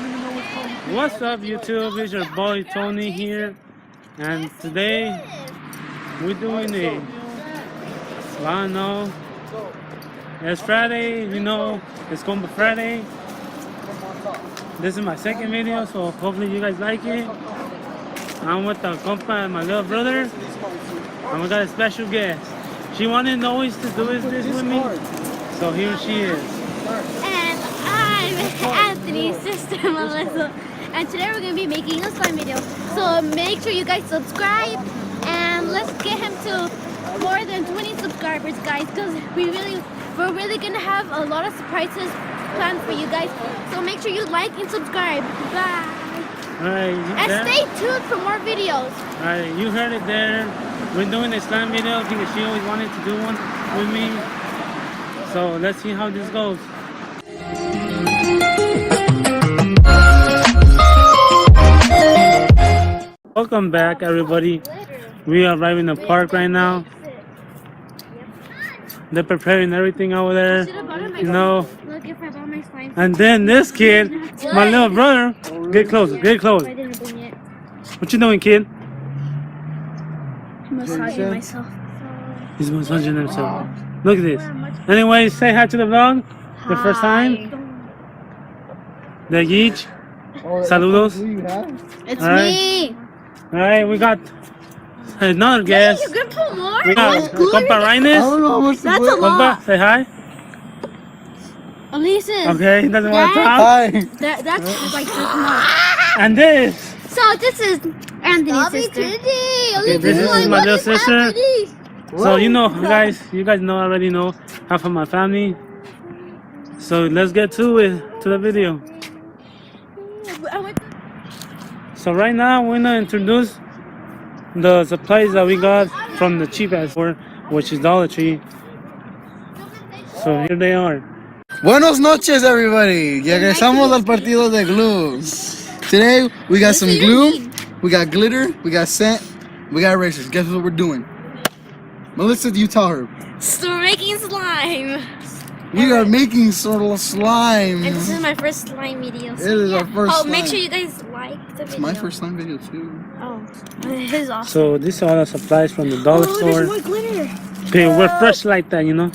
What's up, YouTube? It's your boy Tony here, and today we're doing a, well, I don't know, it's Friday, you know, it's Compa Friday. This is my second video, so hopefully you guys like it. I'm with the compa and my little brother, and we got a special guest. She wanted always to do this with me, so here she is. And I'm Anthony's sister, Melissa. And today we're going to be making a slime video. So make sure you guys subscribe, and let's get him to more than 20 subscribers, guys, because we're really going to have a lot of surprises planned for you guys. So make sure you like and subscribe. Bye. Alright, and stay tuned for more videos. Alright, you heard it there. We're doing a slime video because she always wanted to do one with me. So let's see how this goes. Welcome back, everybody. We are arriving in the park right now. They're preparing everything over there, you know. And then this kid, my little brother, get closer, get closer. What you doing, kid? Massaging myself. He's massaging himself. Look at this. Anyway, say hi to the vlog. The first time. The Yeech. Saludos. It's me. Alright, we got another guest. You can put more? We got Compa Rhiness. I don't know what's the That's a lot. Compa, say hi. Elises. Okay, he doesn't want to talk. Hi. That's like this much. And this. So this is Anthony's sister. Okay, this is my little sister. So you know, guys, you guys know already know half of my family. So let's get to it, to the video. So right now we're gonna introduce the supplies that we got from the cheap ass store, which is Dollar Tree. So here they are. Buenos noches, everybody. Regresamos al partido de glue. Today we got some glue, we got glitter, we got scent, we got erasers. Guess what we're doing? Melissa, you tell her. So we're making slime. We are making sort of slime. And this is my first slime video. So It is our first Oh, make slime. sure you guys like the video. It's my first slime video too. Oh, this is awesome. So these are all the supplies from the dollar store. There's more glitter. Okay, we're fresh like that, you know.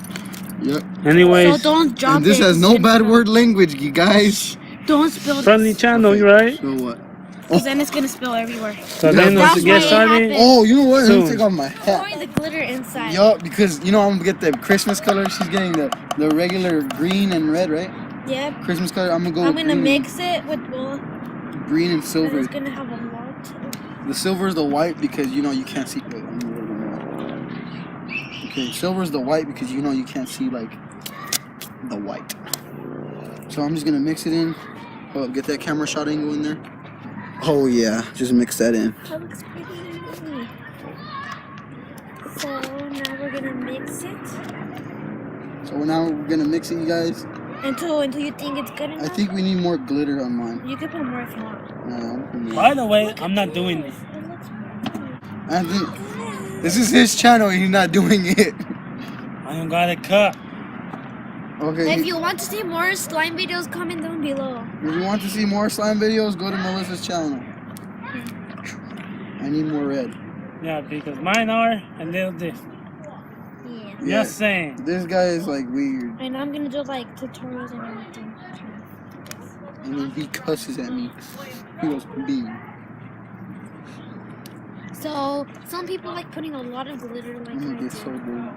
Yep. Anyways, So don't drop And this it. has no bad word language, you guys. Don't spill friendly this. channel, you right? So what? Because then it's going to spill everywhere. So then That's once we get why it started, happened. Oh, you know what? Let me Soon. take off my hat. Pouring the glitter inside. Yup, because you know I'm gonna get the Christmas color. She's getting the regular green and red, right? Yep. Christmas color. I'm gonna go. I'm with going to green, mix it with wool. green and And silver. it's going to have a lot. The silver is the white because you know you can't see. Wait, let me roll them out. Okay, silver is the white because you know you can't see like the white. So I'm just gonna mix it in. Oh, get that camera shot angle in there. Oh yeah, just mix that in. That looks pretty. So now we're going to mix it. So now we're gonna mix it, you guys. Until you think it's good enough. I think we need more glitter on mine. You can put more if you want. by the way, I'm not doing this. It looks pretty. I think this is his channel and he's not doing it. I don't got a cup. Okay. If you want to see more slime videos, comment down below. If you want to see more slime videos, go to Melissa's channel. I need more red. Yeah, because mine are a little different. Yeah. Just saying. This guy is like weird. And I'm gonna do like tutorials and everything. And then he cusses at me. He goes, B. So some people like putting a lot of glitter like It I gets so do. good.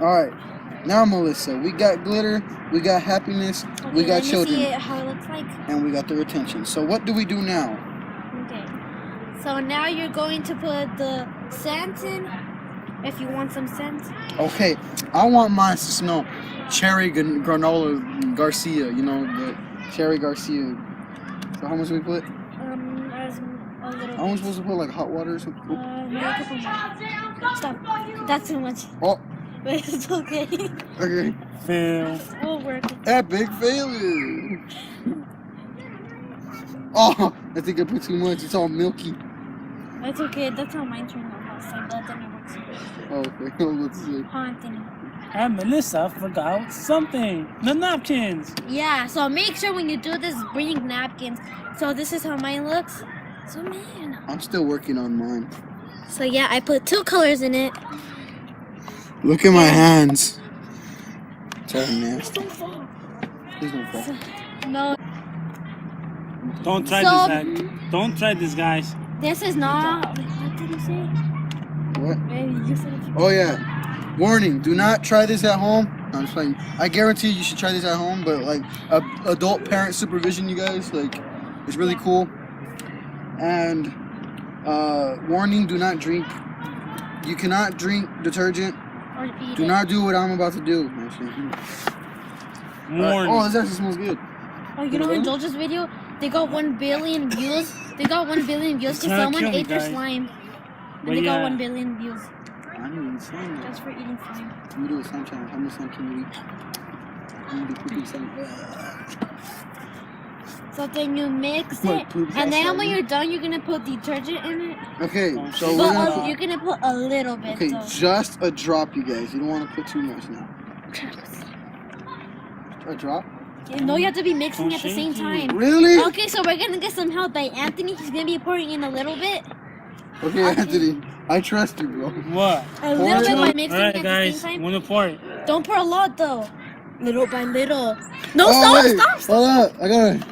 Alright. Now Melissa, we got glitter, we got happiness, we Okay, got let me children, see it, how it looks like. and we got their attention. So what do we do now? Okay. So now you're going to put the scent in. If you want some scent. Okay, I want mine to smell cherry granola Garcia, you know, the cherry Garcia. So how much we put? As a little. How am I supposed to put like hot water or something? Maybe a couple more. Stop. That's too much. Oh, But it's okay. okay. Fail. We'll work. Epic failure. Oh, I think I put too much. It's all milky. It's okay. That's how mine turned out last time. But then it looks good. Oh, okay. Let's see. Huh, Anthony? And Melissa forgot something. The napkins. Yeah, so make sure when you do this, bring napkins. So this is how mine looks. So man. I'm still working on mine. So yeah, I put 2 colors in it. Look at my hands. Sorry, nasty. Please don't fall. No, Don't try So- this, guys. Don't try this, guys. this is not. Wait, what did you say? What? Maybe you said it. Oh yeah. Warning, do not try this at home. No, I'm just playing. I guarantee you should try this at home, but like adult parent supervision, you guys, like it's really cool. And warning, do not drink. You cannot drink detergent. Or eat Do it. not do what I'm about to do. Actually. Warning. Oh, this actually smells good. Oh, you know in George's video, they got 1 billion views. They got 1 billion views because Try to someone kill me, ate their guys. slime. But And they got yeah. 1 billion views I need to eat slime. just for eating slime. Let me do a slime challenge. How much slime can you eat? I'm gonna be pooping slime. So then you mix Like it, poop and then slime. when you're done, you're gonna put detergent in it. Okay, so we're But gonna. you're gonna put a little bit. Okay, So. just a drop, you guys. You don't want to put too much now. A drop? No, you have to be mixing at the same time. Really? Okay, so we're gonna get some help by Anthony. He's gonna be pouring in a little bit. Okay, Anthony. I trust you, bro. What? A little bit by mixing Alright, at guys. the same time. Wanna pour it? Don't pour a lot though. Little by little. No, Oh, wait. stop. Hold up. I got it.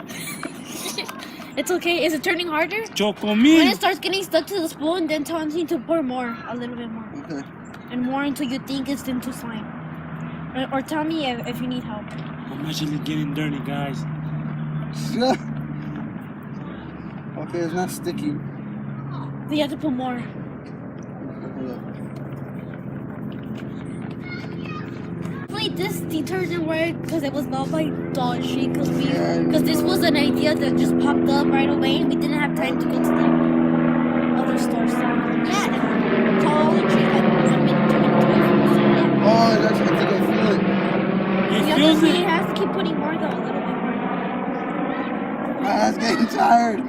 It's okay. Is it turning harder? When Chocomil. it starts getting stuck to the spoon, then tell Anthony to pour more, a little bit more, Okay. and more until you think it's into slime. Or tell me if you need help. I'm actually getting dirty, guys. Okay, it's not sticky. Then you have to put more. Hold up. Hopefully this detergent worked because it was not by Dollar Tree because this was an idea that just popped up right away and we didn't have time to go to the other stores. So yeah, Dollar Tree like 1 minute, 2 minutes away from us. So, yeah. Oh, that's, I think I feel it. You You feels have to, it? you have to keep putting more though, a little bit more. My ass getting tired.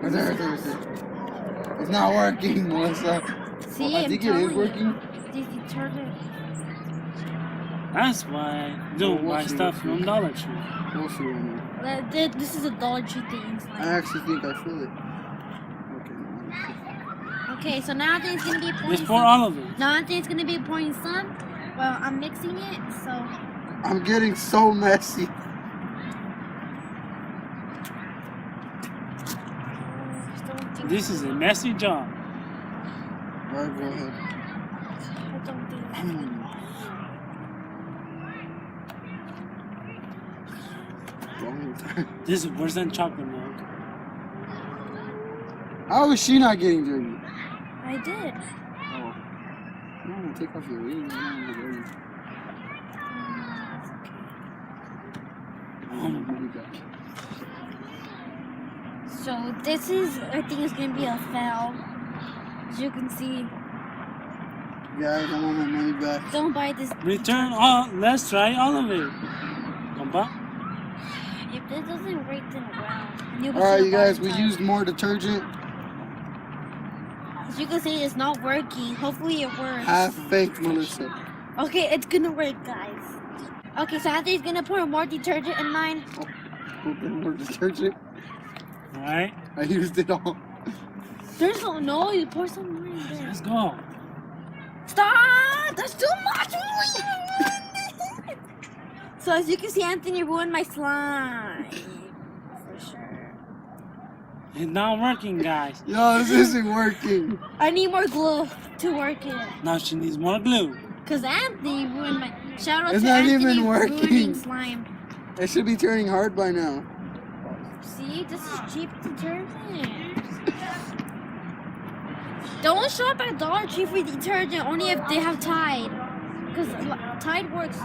Right there, right there, right there. It's not working, Melissa. See, I I'm think it telling is you. working. This detergent. That's why I do We'll buy see, stuff we'll from see. Dollar Tree. We'll see right now. This is a Dollar Tree thing. I Slime. actually think I feel it. Okay. Okay, so now Anthony's gonna be pouring Let's pour some. all of it. Now Anthony's gonna be pouring some. Well, I'm mixing it, so. I'm getting so messy. This is a messy job. Alright, go ahead. I don't think. This is worse than chocolate milk. How is she not getting dirty? I did. Oh. No, take off your wings. So this is, I think it's gonna be a fail. As you can see, Guys, I want my money back. don't buy this. Return all. Let's try all of it. Compa. If this doesn't work, then wow. You Alright, you guys, we used more detergent. As you can see, it's not working. Hopefully it works. Half fake, Melissa. Okay, it's gonna work, guys. Okay, so Anthony's gonna pour more detergent in mine. More detergent. Alright. I used it all. There's no, you pour some more in there. Let's go. Stop! That's too much! So as you can see, Anthony ruined my slime. For sure. It's not working, guys. Yo, this isn't working. I need more glue to work it. Now she needs more glue. Cause Anthony ruined my. Shout out It's to not Anthony even working. ruining slime. It should be turning hard by now. See, this is cheap detergent. Don't shop at Dollar Tree for detergent only if they have Tide. Cause Tide works.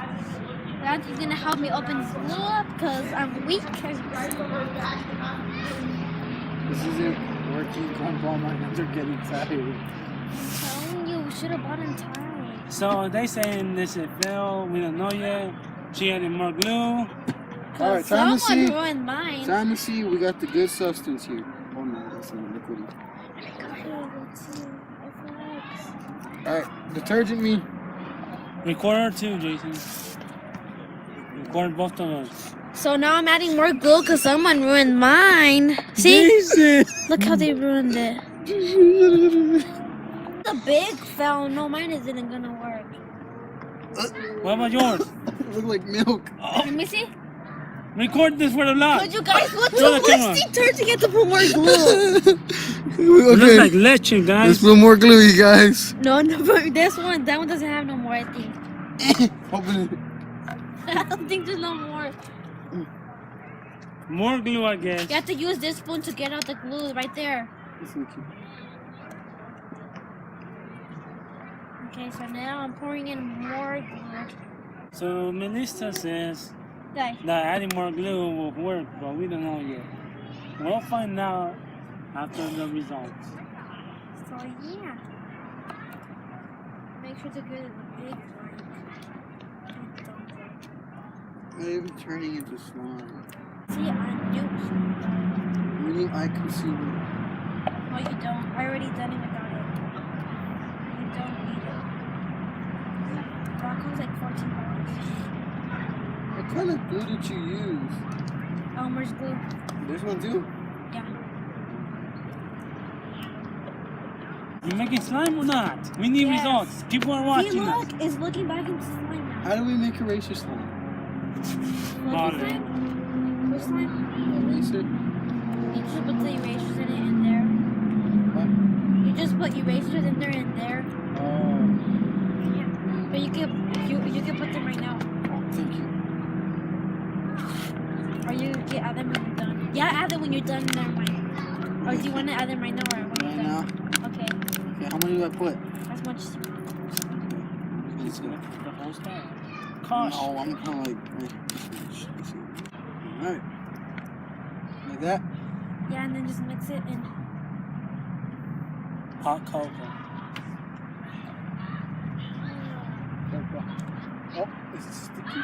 Anthony's gonna help me open this glue up cause I'm weak. This isn't working. Compa, my hands are getting tired. I'm telling you, we should have bought in Tide. So they saying this is fail. We don't know yet. She added more glue. Alright, time to Someone see. ruined mine. Time to see. We got the good substance here. Oh no, that's not liquid. Okay, let's see. detergent me. Record too, Jason. Record both of us. So now I'm adding more glue because someone ruined mine. See? Jason! Look how they ruined it. The big fell. No, mine isn't gonna work. What about yours? Look like milk. Let me see. Record this for the vlog. But you guys want Show to the camera. detergent get to put more glue. It looks Okay, like leche, let's guys. put more glue, you guys. No, but that one doesn't have no more, I think. Open it. I don't think there's no more. More glue, I guess. You have to use this spoon to get out the glue right there. Okay, so now I'm pouring in more glue. So Melissa says Okay. that adding more glue will work, but we don't know yet. We'll find out after the results. So yeah. Make sure to get the big one. Not even turning into slime. See, I do. We need eye concealer. No, you don't. I already done it without it. You don't need it. That costs like $14. What kind of glue did you use? Elmer's glue. This one too? Yeah. You making slime or not? We need Yes. results. People are See, watching us. look, it's looking back into slime now. How do we make eraser slime? Bottle. Slime? Which slime? Eraser? You just put the erasers in it and there. What? You just put erasers in there and there. Oh, Yeah. But you can put them right now. thank you. Or you can add them when you're done. Yeah, add them when you're done. Never mind. Or do you want to add them right now or when Right you're now? done? Okay. Okay, how many do I put? As much. It's the whole stuff. Gosh. No, I'm kind of like. Alright. Like that? Yeah, and then just mix it in. Hot cocoa. Oh, it's sticky.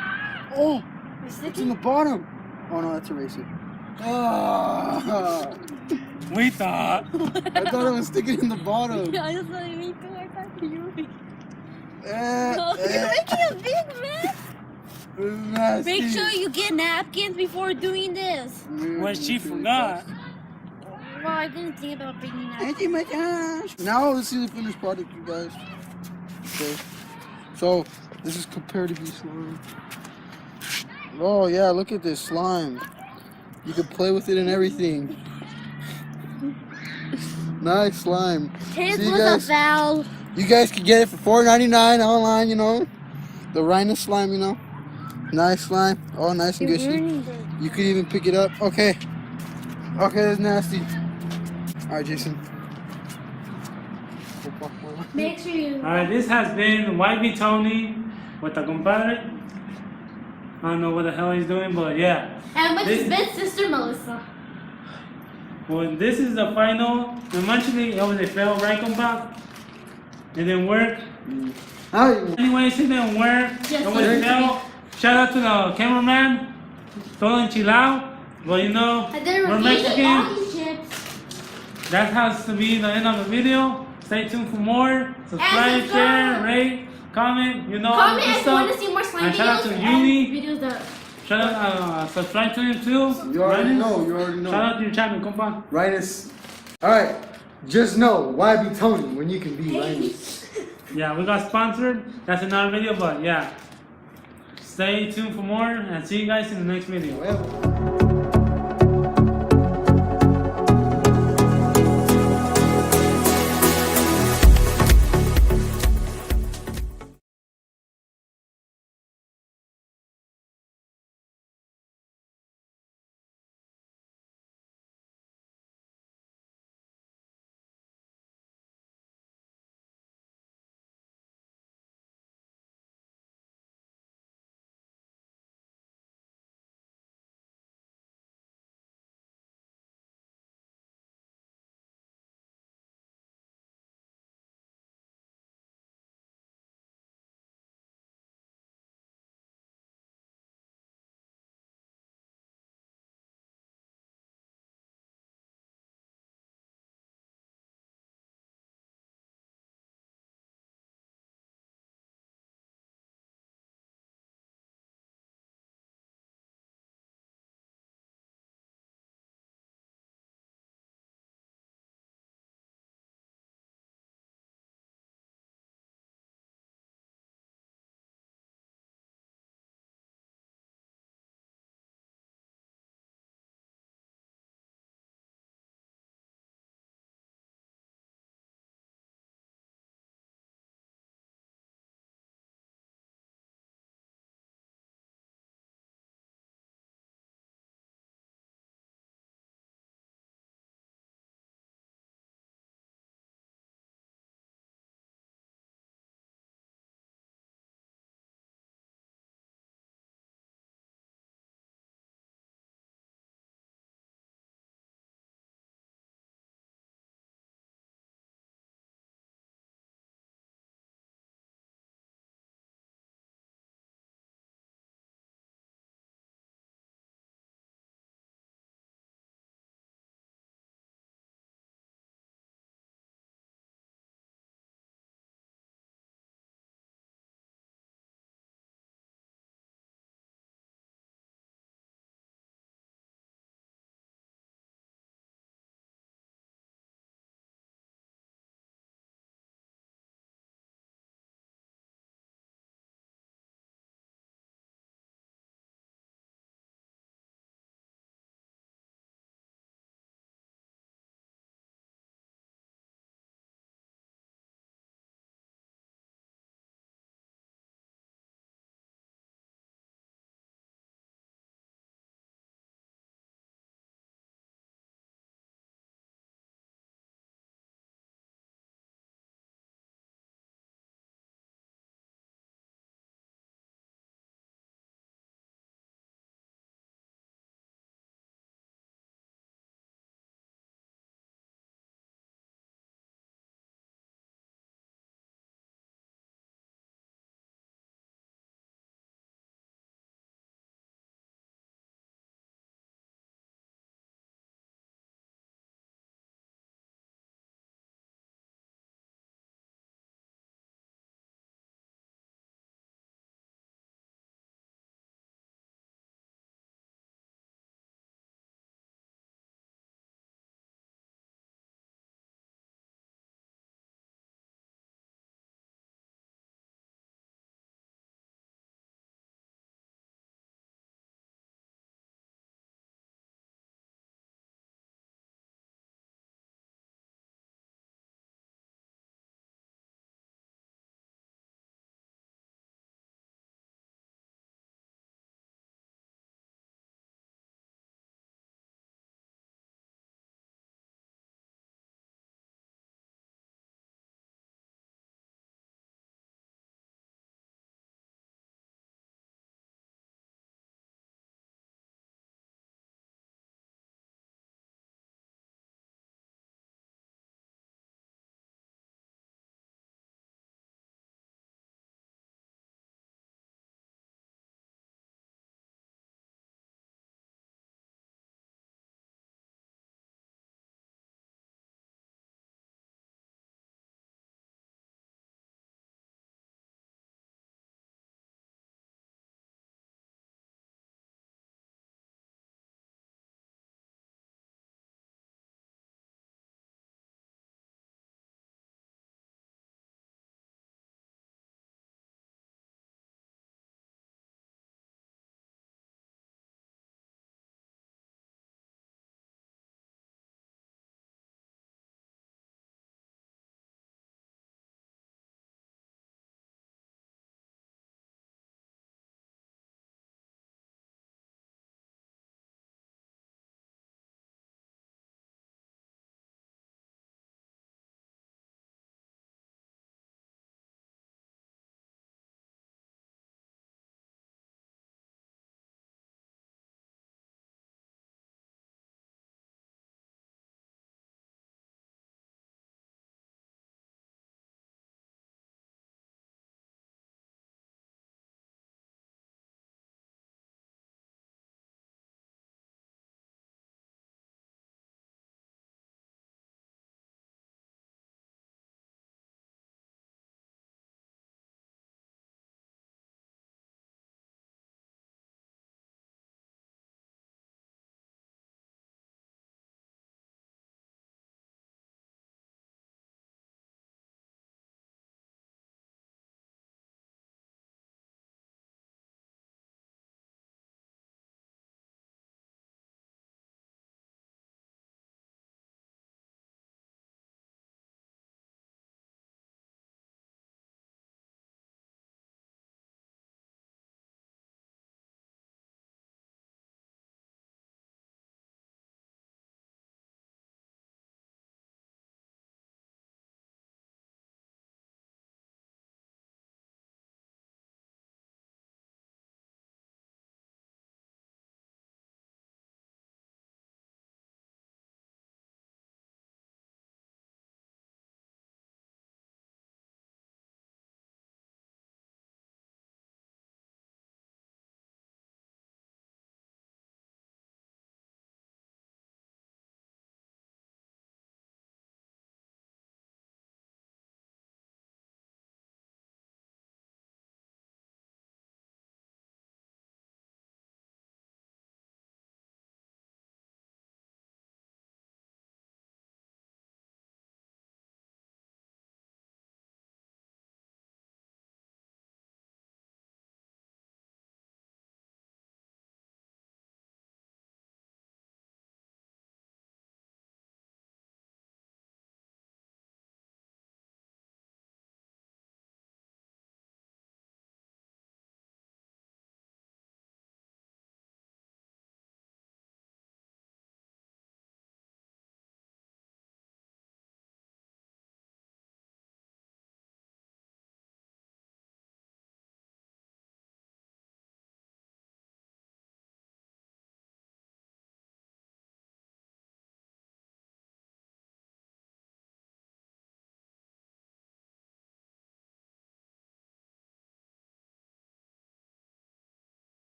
Oh, It's it's in sticky. the bottom. Oh no, that's eraser. Ah, We thought. I thought it was sticking in the bottom. Yeah, I just thought me too. I thought you were making. Eh, Oh, you're making a big mess. This is nasty. Make sure you get napkins before doing this. What she forgot. Well, I didn't think about bringing napkins. Thank you, my gosh. Now let's see the finished product, you guys. Okay. So this is comparatively slime. Oh yeah, look at this slime. You can play with it and everything. Nice slime. His See, was guys? a valve. You guys can get it for $4.99 online, you know. The Rhiness slime, you know. Nice slime. Oh, nice and gushy. You could even pick it up. Okay. Okay, that's nasty. All right, Jason. Make sure you. Alright, this has been YB Tony with the compadre. I don't know what the hell he's doing, but yeah. And with his This- big sister Melissa. Well, this is the final. Eventually, it was a fail, right, Compa? It didn't work. Hi. Anyways, it didn't work. Yes, It was sir. a fail. Shout out to the cameraman. Todo enchilado. But you know, I didn't we're repeat Mexican. all these chips. That has to be the end of the video. Stay tuned for more. Subscribe, And subscribe. share, rate, comment. You know all Comment this if you want to stuff. see more slime And shout out videos to and Uni. videos that. Shout out, subscribe to him too. You already Rhiness. know. You already know. Shout out to your channel, compa. Rhiness. All right. Just know why be Tony when you can be Rhiness. Yeah, we got sponsored. That's another video, but yeah. Stay tuned for more and see you guys in the next video. Well.